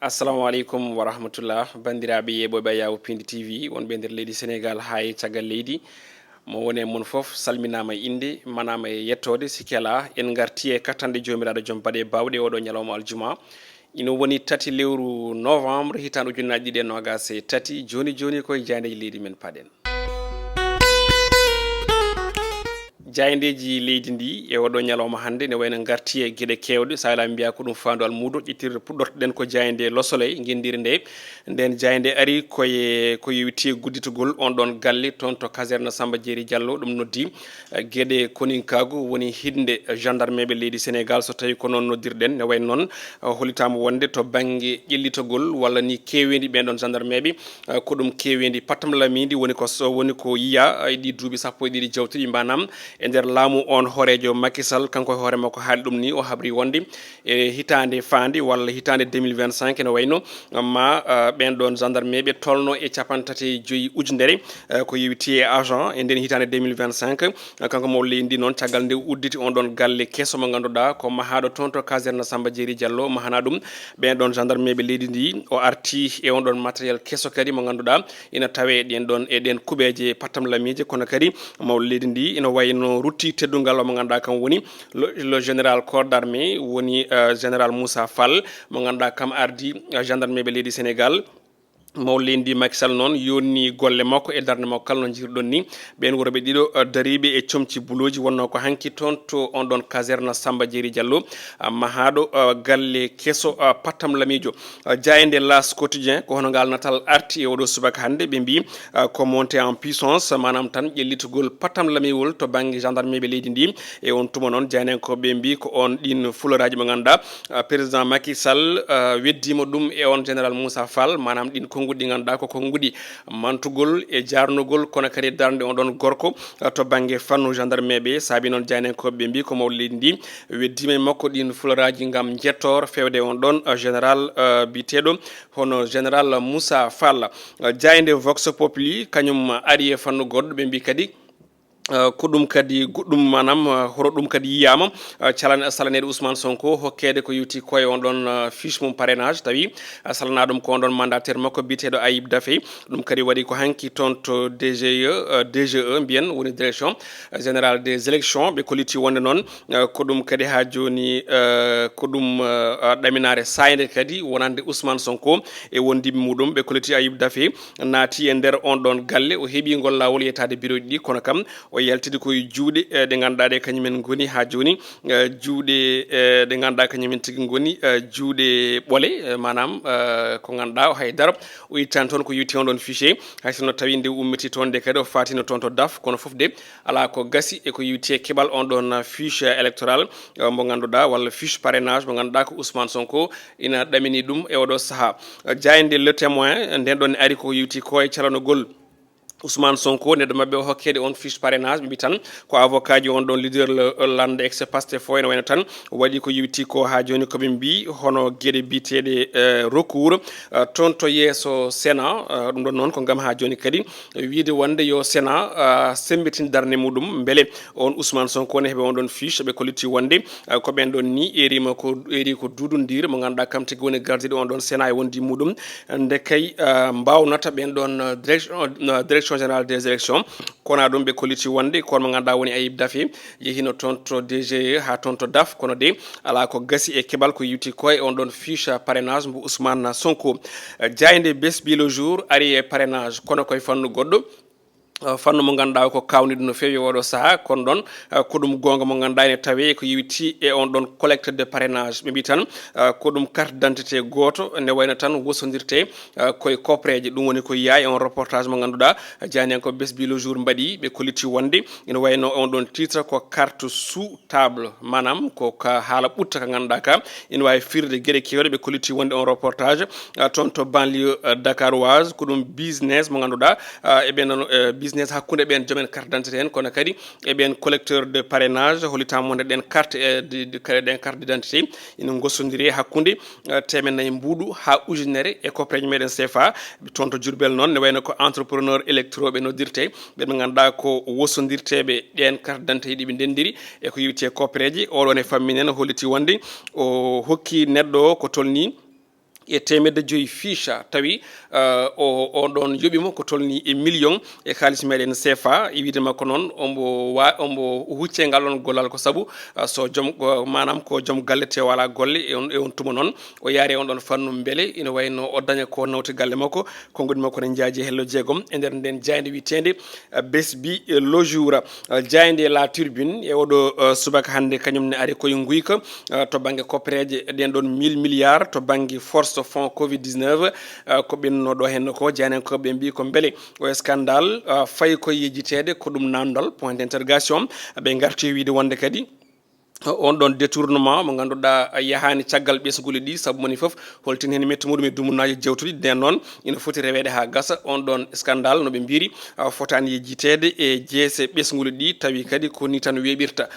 assalamu alaikum wa rahmatullah bandiraɓe yeɓoɓe yawo Piindi TV wonɓe nder leydi Sénégal ha e caggal leydi mo woni e mon foof salminama e inde manama e yettode sikki ala en garti e kattande jomiraɗo joom baɗe bawɗe oɗo ñalawma aljuma ina woni 3 lewru novembre hitande ujunnaji ɗiɗi e nogas e tati joni koye jayndeji leydi men paɗen jayndeji leydi ndi e oɗo ñalawma hannde ne wayno garti e gueɗe kewɗe sa ala mbiya ko ɗum fandu almudo ƴettirde puɗɗortoɗen ko jayde losoley guendiri nde nden jayde ari ko yewti gudditogol on ɗon galle toon to caserne Samba Diéry Diallo ɗum noddi gueɗe koninkagu woni hinde gendarme ɓe leydi Sénégal so tawi ko noon noddirɗen ne wayno noon holitama wonde to banggue ƴellitogol walla ni kewendi ɓen ɗon gendarme ɓe ko ɗum kewendi pattam lamidi woni ko yiya e ɗi duuɓi sappo e ɗiɗi jawtuɗi manam e nder laamu on horejo Macky Sall kanko e hoore makko haali ɗum ni o habri wonde e hitande fandi walla hitande 2025 ene wayno ma ɓen ɗon gendarme ɓe tolno e 35 ujunere ko yewti e agent e nden hitande 2025 kanko mo leydi noon caggal nde udditi on ɗon galle kesso mo ganduɗa ko mahaɗo toon to caserne Samba Diéry Diallo mahana ɗum ɓen ɗon gendarme ɓe leydi ndi o arti e on ɗon matériel kesso kadi mo ganduɗa ina tawe ɗen ɗon e ɗen kuɓeje pattam lamije kono kadi maw leydi ndi ina wayno rutti teddungal mo ganduɗa kam woni le général corps d'armée woni général Moussa Fall mo ganduɗa kam ardi gendarme ɓe leydi Sénégal mawlendi Macky Sall noon yonni golle makko e darde makko kala no jirɗon ni ɓen worɓe ɗiɗo dariɓe e comci buloji wonno ko hanki toon to on ɗon caserne Samba Diéry Diallo mahaɗo galle kesso pattam lamijo jayde las quotidien ko hono ngal natal arti e oɗo subaka hande ɓe mbi ko monté en puissance manam tan ƴellitogol pattam lamiwol to banggue gendarme ɓe leydi ndi e on tuma noon jaynenkoɓe mbi ko on ɗin fuloraji mo ganduɗa président Macky Sall weddima ɗum e on général Moussa Fall manam ɗin konguɗi ganduɗa ko konguɗi mantugol e jarnugol kono kadi darde on ɗon gorko to banggue fannu gendarme ɓe saabi noon jaynenkoɓe mbi ko mawɗo leydi ndi weddima e makko ɗin fuloraji gam jettor fewde on ɗon général biteɗo hono général Moussa Fall jayde Vox Populi kañum ari e fannu goɗɗo ɓe mbi kadi ko ɗum kadi goɗɗum manam horo ɗum kadi yiyama salanede Ousmane Sonko hokkede ko yewti koye on ɗon fiche mum parrainage tawi salana ɗum ko on ɗon mandataire makko biteɗo Ayib Daffé ɗum kadi waɗi ko hanki toon to DGE mbiyen woni direction générale des élections ɓe koliti wonde noon ko ɗum kadi ha joni ko ɗum ɗaminare sayde kadi wonande Ousmane Sonko e wondiɓe muɗum ɓe koliti Ayib Daffé naati e nder on ɗon galle o heeɓi ngol lawol yettade bureau ɗi kono kam o yaltide koye juuɗe ɗe ganduɗa ɗe kañumen goni ha joni juuɗe ɗe ganduɗa kañumen tigui goni juuɗe ɓoole manam ko ganduɗa o haydara o ittani toon ko yewti on ɗon fichier haysono tawi nde ummiti toon nde kadi o fatino toon to DAF kono foof de ala ko gasi e ko yewti e keɓal on ɗon fiche électoral mo ganduɗa walla fiche parrainage mo ganduɗa ko Ousmane Sonko ina ɗamini ɗum e oɗo saaha jayde Le Témoin nden ɗon ari ko yewti ko e calanogol Ousmane Sonko neɗɗo mabɓe o hokkede on fiche parrainage ɓe mbi tan ko avocat ji on ɗon leader lande ex Pastef fo ene wayno tan waɗi ko yewti ko ha joni koɓe mbi hono gueɗe biteɗe recours toon to yeeso Sénat ɗum ɗon noon ko gam ha joni kadi wiide wonde yo Sénat sembitin darde muɗum beele on Ousmane Sonko ne heeɓe on ɗon fiche ɓe koliti wonde ko ɓen ɗon ni eri ko dududir mo ganduɗa kam tigui woni gardiɗo on ɗon Sénat e wondi muɗum nde kay mbawnata ɓen ɗon direction générale des élections kono ɗum ɓe koliti wonde kono mo ganduɗa woni Ayib Daffé yehino toon to DGE ha toon to DAF kono de ala ko gasi e keɓal ko yewti koye on ɗon fiche parrainage mo Ousmane Sonko jayde besbi le jour ari e parrainage kono koye fannu goɗɗo fannu mo ganduɗa ko kawniɗo no fewi oɗo saaha kono ɗon ko ɗum gonga mo ganduɗa ene tawe ko yewti e on ɗon collecte de parrainage ɓe mbi tan ko ɗum carte d'identité goto nde wayno tan wosodirte koye copreje ɗum woni ko yiya e on reportage mo ganduɗa jani ko besbi le jour mbaɗi ɓe koliti wonde ina wayno on ɗon titre ko carte sous table manam ko haala ɓutta ka ganduɗa ka ina wawi firde gueɗe kewɗe ɓe koliti wonde on reportage toon to banlieue dakaroise ko ɗum business mo ganduɗa e ɓen business hakkude ɓen joomen carte d'identité en kono kadi e ɓen collecteur de parrainage holitama wonde ɗen carte ɗen carte d'identité ina gossodiri hakkude temen nayyi mbuuɗu ha ujunere e copreje meɗen CFA toon to Diourbel noon ne wayno ko entrepreneur électroɓe noddirte ɓeɓe ganduɗa ko wosodirteɓe ɗen carte d'identité ɗiɓe ndendiri e ko yewti e copreje oɗon e famminen holliti wonde o hokki neɗɗo o ko tolni e temedde joyi ficha tawi o ɗon yoɓimo ko tolni e million e kalis meɗen CFA wiide makko noon ombo hucce ngal ɗon gollal ko saabu so joom manam ko joom galle te wala golle e on tuma noon o yaari on ɗon fannu beele ina wayno o daña ko nawti galle makko konngudi makko ne jaaji hello jeegom e nder nden jayde witende besbi le jour jayde la turbine e oɗo subaka hande kañumne ari koye guyka to banggue koppereje ɗen ɗon 1000 milliards to banggue force fond covid 19 ko ɓenno ɗo henno ko janenkoɓe mbi ko beele o scandale fayi koye yejitede ko ɗum namdal point d'interrogation ɓe garti wiide wonde kadi on ɗon détournement mo ganduɗa yahani caggal ɓesguli ɗi saabu moni foof holtin hen metti muɗum e dumunaji jewtuɗi nden noon ina foti rewede ha gasa on ɗon scandale noɓe mbiri fotani yejitede e jeese ɓesguli ɗi tawi kadi koni tan weɓirta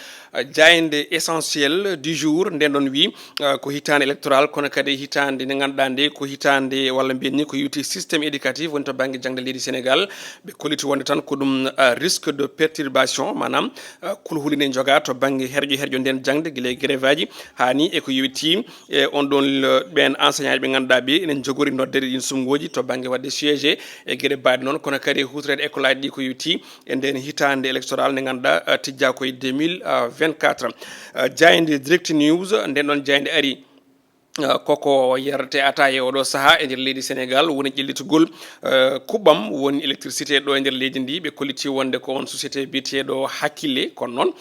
jayde essentiel du jour nden ɗon wi ko hitande électoral kono kadi hitande nde ganduɗa nde ko hitande walla mbiyen ni ko yewti systéme éducatif woni to banggue jangde leydi Sénégal ɓe koliti wonde tan ko ɗum risque de perturbation manam kulhuli ne joga to banggue herƴo nden jangde guila grève aji hani eko yewti e on ɗon ɓen enseignant ɓe ganduɗa ɓe enen jogori noddede ɗin sumgoji to banggue wadde siégé e gueɗe baɗe noon kono kadi hutorede école aji ɗi ko yewti e nden hitande électoral nde ganduɗa tijja koye 2024 jayde direct news nden ɗon jayde ari koko yarate ata e oɗo saaha e nder leydi Sénégal woni ƴellitugol kuɓɓam woni électricité ɗo e nder leydi ndi ɓe kolliti wonde ko on société biteɗo hakkille kono noon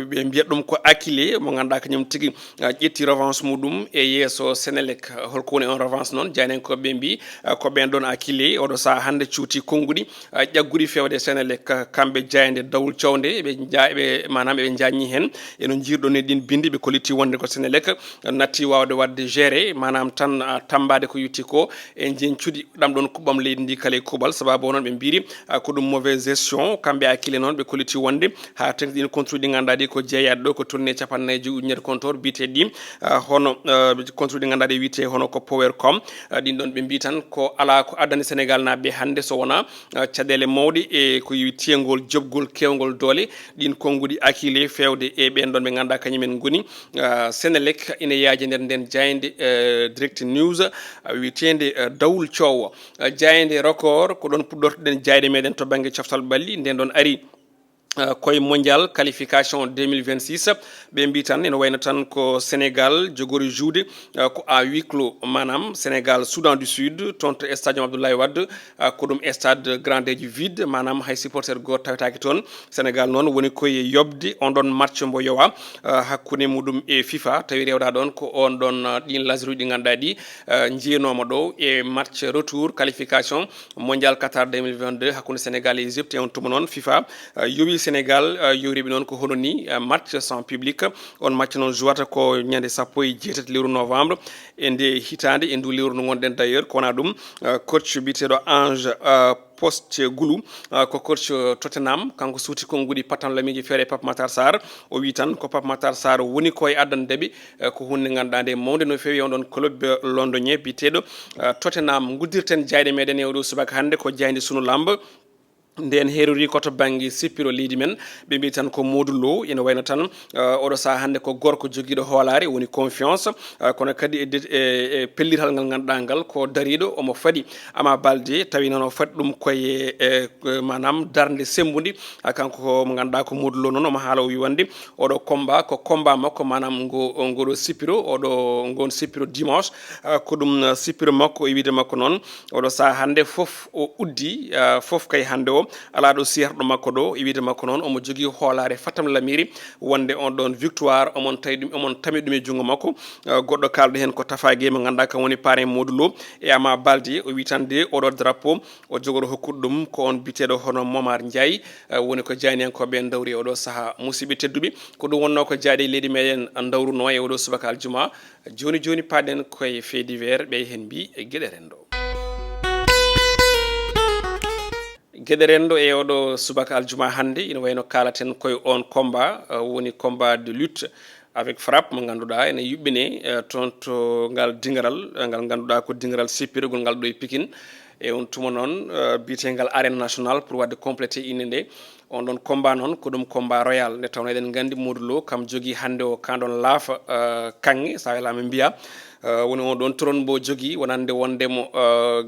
ɓe mbiyat ɗum ko hakkille mo ganduɗa kañum tigui ƴetti revanche muɗum e yeeso Sénélec holko woni on revanche noon janenkoɓe mbi ko ɓen ɗon hakkille oɗo saaha hande cuuti konnguɗi ƴagguɗi fewde Sénélec kamɓe jayde dawol cowde ɓe manam eɓe jañi hen eno jirɗon e ɗin bindi ɓe kolliti wonde ko Sénélec natti wawde wadde géré manam tan tambade ko yutti ko e jencuɗi ɗam ɗon kuɓɓam leydi ndi kala e kuuɓal sababu noon ɓe mbiri ko ɗum mauvaise gestion kamɓe hakkille noon ɓe kolliti wonde ha tengti ɗin contrôle ɗi ganduɗa ɗi ko jeeyaɗo ɗo ko tourné capannayyi ujunere compteur biteɗi ɗi hono contrôle ɗi ganduɗa ɗi wiite hono ko powercom ɗin ɗon ɓe mbi tan ko ala ko addani Sénégal naɓe hande so wona caɗele mawɗe e ko tiyengol jobgol kewgol doole ɗin konnguɗi hakkille fewde e ɓen ɗon ɓe ganduɗa kañumen goni Sénélec ina yaaji nder nden jayde direct news witende dawul coowo jayde record ko ɗon puɗɗortoɗen jayde meɗen to banggue coftal ɓalli nden ɗon ari koye mondial qualification 2026 ɓe mbi tan ene wayno tan ko Sénégal jogori juude ko à huis clos manam Sénégal Soudan du Sud toon to stadium Abdoulaye Wade ko ɗum stade grandeji vide manam hay supporter goto tawetaki toon Sénégal noon woni koye yobde on ɗon match mbo yowa hakkude muɗum e FIFA tawi rewɗa ɗon ko on ɗon ɗin laseruji ɗi ganduɗa ɗi jiyanoma ɗo e match retour qualification mondial Qatar 2022 hakkude Sénégal et Égypte e on tuma noon FIFA yowi Sénégal yoriɓe noon ko hono ni match sans public on match noon jouata ko ñande 17 lewru novembre e nde hitande e ndu lewru no gonɗen d' ailleurs ko wona ɗum coach biteɗo Ange Postecoglou ko coach Tottenham kanko suuti konnguɗi patan lamiji feere Pape Matar Sarr o wi tan ko Pape Matar Sarr woni koye addandeɓe ko hunde ganduɗa nde mawde no fewi on ɗon club londonien biteɗo Tottenham guddirten jayɗe meɗen e oɗo subaka hande ko jayde sunu lambe nden herori koto banggue sippiro leydi men ɓe mbi tan ko Modou Lo ene wayno tan oɗo saaha hande ko gorko joguiɗo hoolare woni confiance kono kadi e pellital ngal ganduɗa ngal ko dariɗo omo faadi Ama Baldé tawi noon o faadi ɗum koye manam darde sembude kanko mo ganduɗa ko Modou Lo noon omo haala o wi wonde oɗo combat ko combat makko manam ngoɗo sippiro oɗo gon sippiro dimanche ko ɗum sippiro makko e wiide makko noon oɗo saaha hande foof o uddi foof kay hande o ala ɗo siyarɗo makko ɗo e wiide makko noon omo jogui hoolare fatam lamiri wonde on ɗon victoire omon tami ɗum e junggo makko goɗɗo kalɗo hen ko Tafa Gueye mo ganduɗa kam woni parrain Modou Lo e Ama Baldé o wi tan de oɗo drapeau o jogoto hokkude ɗum ko on biteɗo hono Momar Ndiaye woni ko jayniyankoɓe dawri oɗo saaha musidɓe tedduɓe ko ɗum wonno ko jaaɗe leydi meɗen dawruno e oɗo subaka aljuma joni joni paɗen koye fait divers ɓe hen mbi e gueɗe rendo gueɗe rendo e oɗo subaka aljuma hande ina wayno kalaten koye on combat woni combat de lutte avec frappe mo ganduɗa ene yuɓɓine toon to ngal dingaral ngal ganduɗa ko dingaral sippirogol ngal ɗo e Pikine e on tuma noon biyetegal arène nationale pour wadde complété inde nde on ɗon combat noon ko ɗum combat royal nde tawno eɗen gandi Modou Lo kam jogui hande o kan ɗon laafa kanŋe sa welama mbiya woni on ɗon toron mbo jogui wonande wondemo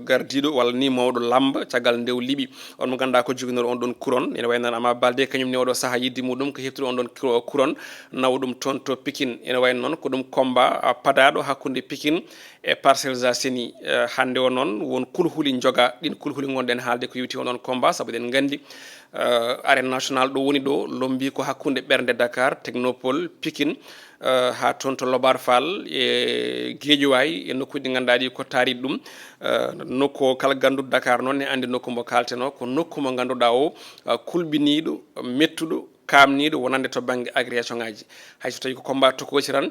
gardiɗo walla ni mawɗo lamba caggal ndew liɓi on mo ganduɗa ko joguinor on ɗon couronne ene wayno Ama Baldé kañum ne oɗo saaha yidde muɗum ko heftude on ɗon couronne nawa ɗum toon to Pikine ene wayno noon ko ɗum combat padaɗo hakkude Pikine e Parcelles Assainies hande o noon won kulhuli joga ɗin kulhuli gonɗen haalde ko yewti onon combat saabu eɗen gandi arène national ɗo woni ɗo lombi ko hakkude ɓernde Dakar Technopole Pikine ha toon to Lobar Fall e Guédiawaye e nokkuji ɗi ganduɗa ɗi ko taariɗ ɗum nokku kala ganduɗo Dakar noon ne andi nokku mo kalteno ko nokku mo ganduɗa o kulbiniɗo mettuɗo kamniɗo wonande to banggue agrégation ngaji hayso tawi ko combat tokosi tan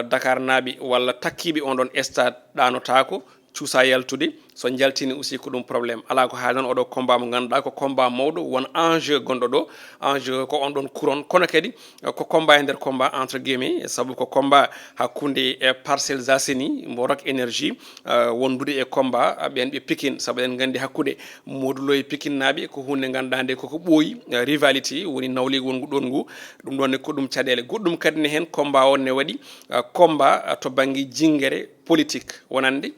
Dakar naaɓe walla takkiɓe on ɗon stade ɗanotako cuusa yaltude so jaltini aussi ko ɗum probléme ala ko haali noon oɗo combat mo ganduɗa ko combat mawɗo won enjeu gonɗo ɗo enjeu ko on ɗon couronne kono kadi ko combat e nder combat entre guillemets saabu ko combat hakkude e Parcelles Assainies mbo Rock Énergie wondude e combat ɓen ɓe Pikine saabu eɗen gandi hakkude Modou Lo e Pikine naaɓe ko hunde ganduɗa nde koko ɓooyi rivalité woni nawligo wongu ɗon ngu ɗum ɗon ne ko ɗum caɗele goɗɗum kadi ne hen combat on ne waɗi combat to banggue jinguere politique wonande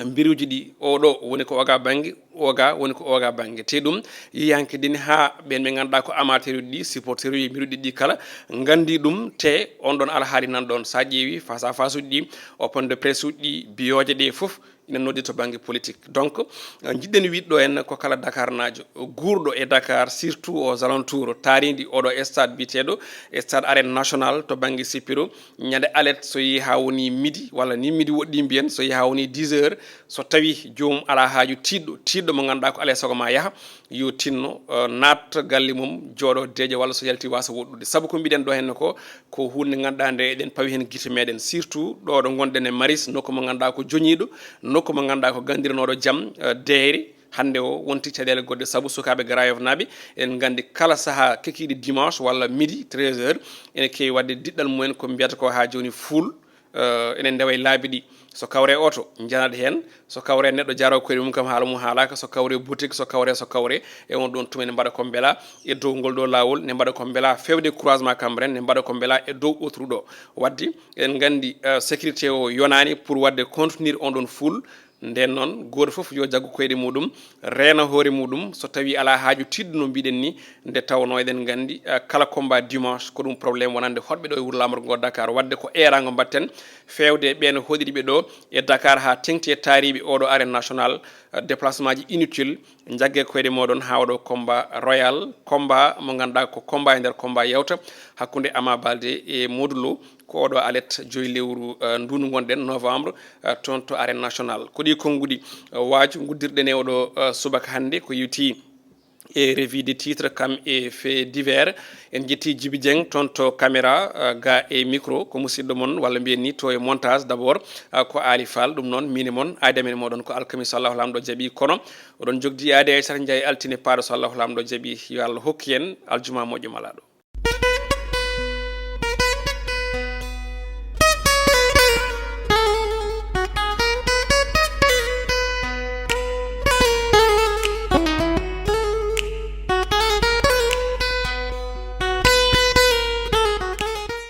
mbiruji ɗi oɗo woni ko oga banggue oga woni ko oga banggue te ɗum yiyanke dini ha ɓen ɓe ganduɗa ko amateur uji ɗi supporter uji mbiruɗi ɗi kala gandi ɗum te on ɗon alhaali nan ɗon sa ƴeewi face à face uji ɗi open de presse uji ɗi biyoje ɗe foof ina noddi to banggue politique donc jiɗɗen wiɗɗo en ko kala Dakar najo guurɗo e Dakar surtout aux alentours taaridi oɗo stade biteɗo stade arène national to banggue sippiro ñande alet so yeehi ha woni midi walla ni midi woɗɗi mbiyen so yeehi ha woni 10 heures so tawi joomum ala haaju tiɗɗo mo ganduɗa ko alay saago ma yaaha yo tinno natta galle mum jooɗo deeƴa walla so yalti wasa woɗɗude saabu ko mbiɗen ɗo henne ko hunde ganduɗa nde eɗen pawi hen guite meɗen surtout ɗo ɗo gonɗen e Maris nokku mo ganduɗa ko joñiɗo nokku mo ganduɗa ko gandirnoɗo jaam deere hande o wonti caɗele goɗɗe saabu sukaɓe Grand Yoff naaɓe en gandi kala saaha kekiɗe dimanche walla midi 13 heures ene kewi wadde diɗɗal mumen ko mbiyata ko ha joni full enen ndewa e laabi ɗi so kawre auto janat hen so kawre neɗɗo jaro koye mum kam haala mum haalaka so kawre boutique so kawre e on ɗon tuma ne mbaɗa ko beela e dow ngol ɗo lawol ne mbaɗa ko beela fewde croisement Cambérène ne mbaɗa ko beela e dow autoroute ɗo wadde en gandi sécurité o yonani pour wadde contenir on ɗon full nden noon goto foof yo jaggu koyɗe muɗum reena hoore muɗum so tawi ala haaju tiddu no mbiɗen ni nde tawno eɗen gandi kala combat dimanche ko ɗum probléme wonande hoɗɓe ɗo e wuuro lamorgo ngo Dakar wadde ko erago mbatten fewde ɓen hoɗiriɓe ɗo e Dakar ha tengti e taariɓe oɗo arène national déplacement ji inutile jagge koyɗe moɗon ha oɗo combat royal combat mo ganduɗa ko combat e nder combat yewta hakkude Ama Baldé e Modou Lo ko oɗo alet joyi lewru ndundu gonɗen novembre toon to arène national ko ɗi konnguɗi waaju guddirɗen e oɗo subaka hannde ko yewti e revue de titre kam e fait divers en jetti Djiby Dieng toon to caméra ga e micro ko musidɗo moon walla mbiyen ni to e montage d' abord ko Ali Fall ɗum noon mine moon aadamen moɗon ko alkamis so Allahu lamɗo jaaɓi kono oɗon jogdi aade ay sata jeeya altine paaɗo so Allahu lamɗo jaaɓi yo Allah hokku en aljuma moƴƴo malaɗo